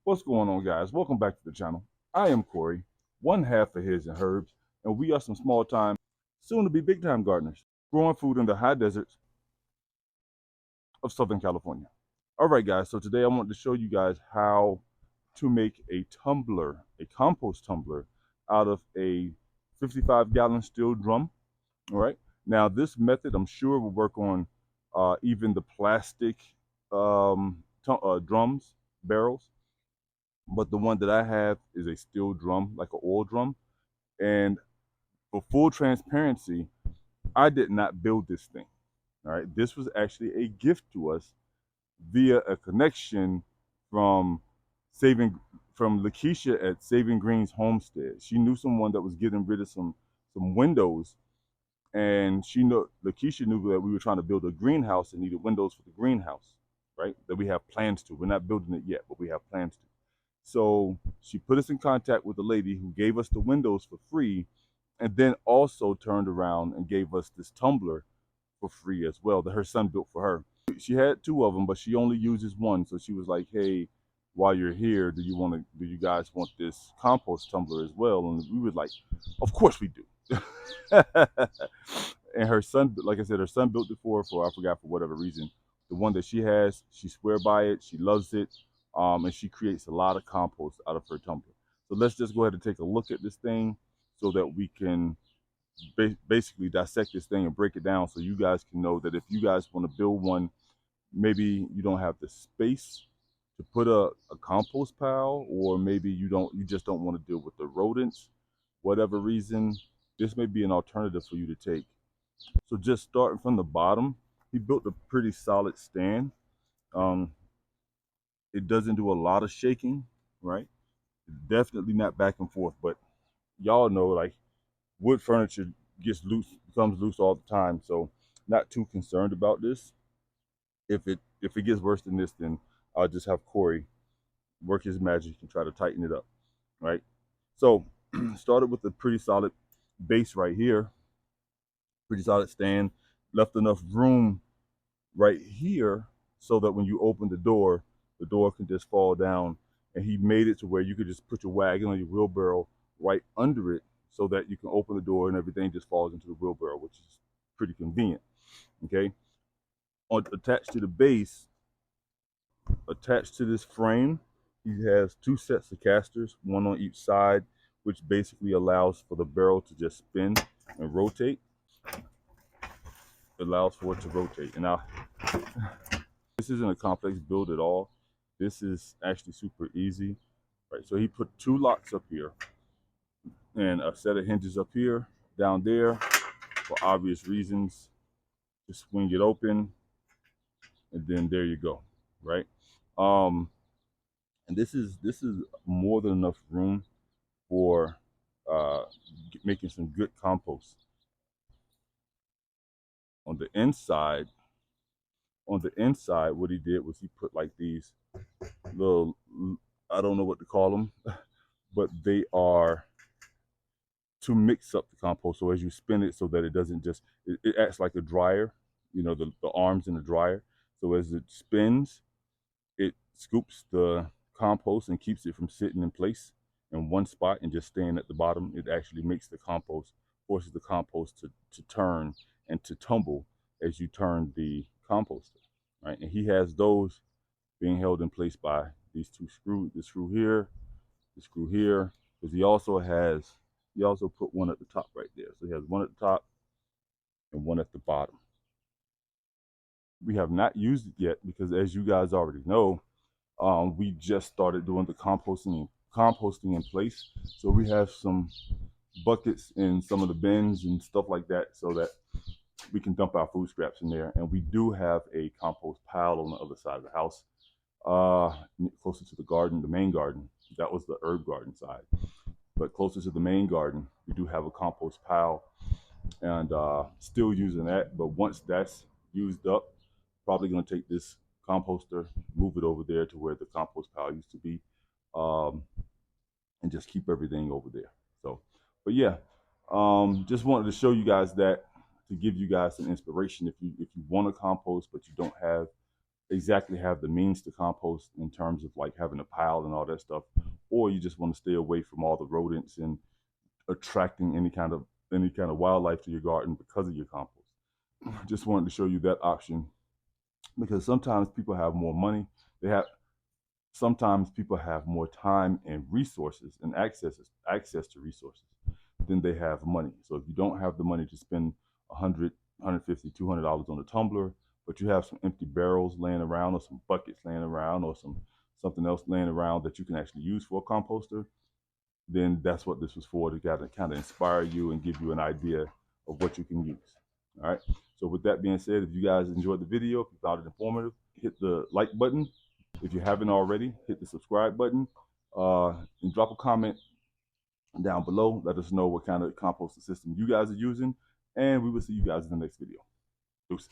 What's going on, guys? Welcome back to the channel. I am Corey, one half of HisHerbs, and we are some small time, soon to be big time gardeners, growing food in the high deserts of Southern California. All right, guys, so today I want to show you guys how to make a tumbler, a compost tumbler, out of a 55-gallon steel drum. All right, now this method I'm sure will work on even the plastic drums, barrels. But the one that I have is a steel drum, like an oil drum. And for full transparency, I did not build this thing. All right, this was actually a gift to us via a connection from saving from Lakeisha at Saving Green's Homestead. She knew someone that was getting rid of some windows, and Lakeisha knew that we were trying to build a greenhouse and needed windows for the greenhouse, right? That we have plans to. We're not building it yet, but we have plans to. So she put us in contact with a lady who gave us the windows for free, and then also turned around and gave us this tumbler for free as well that her son built for her. She had two of them, but she only uses one. So she was like, "Hey, while you're here, do you guys want this compost tumbler as well?" And we were like, "Of course we do." And her son, like I said, her son built it for her for, I forgot, for whatever reason. The one that she has, she swear by it. She loves it. And she creates a lot of compost out of her tumbler. So let's just go ahead and take a look at this thing so that we can basically dissect this thing and break it down so you guys can know that if you guys want to build one, maybe you don't have the space to put a compost pile, or maybe you just don't want to deal with the rodents, whatever reason, this may be an alternative for you to take. So just starting from the bottom, he built a pretty solid stand. Um, it doesn't do a lot of shaking, right? Definitely not back and forth, but y'all know, like, wood furniture becomes loose all the time. So not too concerned about this. If it gets worse than this, then I'll just have Corey work his magic and try to tighten it up, right? So started with a pretty solid base right here, pretty solid stand, left enough room right here so that when you open the door can just fall down. And he made it to where you could just put your wagon or your wheelbarrow right under it so that you can open the door and everything just falls into the wheelbarrow, which is pretty convenient. Okay. Attached to the base, attached to this frame, he has two sets of casters, one on each side, which basically allows for the barrel to just spin and rotate. It allows for it to rotate. And now, this isn't a complex build at all. This is actually super easy, right? So he put two locks up here and a set of hinges up here, down there, for obvious reasons. Just swing it open, and then there you go, right? Um, and this is more than enough room for uh, making some good compost. On the inside, what he did was he put like these little, I don't know what to call them, but they are to mix up the compost. So as you spin it, so that it doesn't just, it acts like a dryer, the arms in the dryer. So as it spins, it scoops the compost and keeps it from sitting in place in one spot and just staying at the bottom. It actually makes the compost, forces the compost to turn and to tumble as you turn the composter, right? And he has those being held in place by these two screws, the screw here, the screw here, because he also put one at the top right there. So he has one at the top and one at the bottom. We have not used it yet because, as you guys already know, we just started doing the composting in place. So we have some buckets in some of the bins and stuff like that so that we can dump our food scraps in there. And we do have a compost pile on the other side of the house, closer to the garden, the main garden. That was the herb garden side. But closer to the main garden, we do have a compost pile, and still using that. But once that's used up, probably going to take this composter, move it over there to where the compost pile used to be, um, and just keep everything over there. So, but yeah, just wanted to show you guys that, to give you guys some inspiration if you want to compost but you don't have exactly have the means to compost in terms of like having a pile and all that stuff, or you just want to stay away from all the rodents and attracting any kind of wildlife to your garden because of your compost. Just wanted to show you that option, because sometimes people have more money. They have sometimes people have more time and resources and access to resources than they have money. So if you don't have the money to spend $100, $150, $200 on a tumbler, but you have some empty barrels laying around, or some buckets laying around, or something else laying around that you can actually use for a composter, then that's what this was for, to kind of inspire you and give you an idea of what you can use. All right. So with that being said, if you guys enjoyed the video, if you found it informative, hit the like button. If you haven't already, hit the subscribe button, and drop a comment down below. Let us know what kind of composting system you guys are using, and we will see you guys in the next video. Deuces.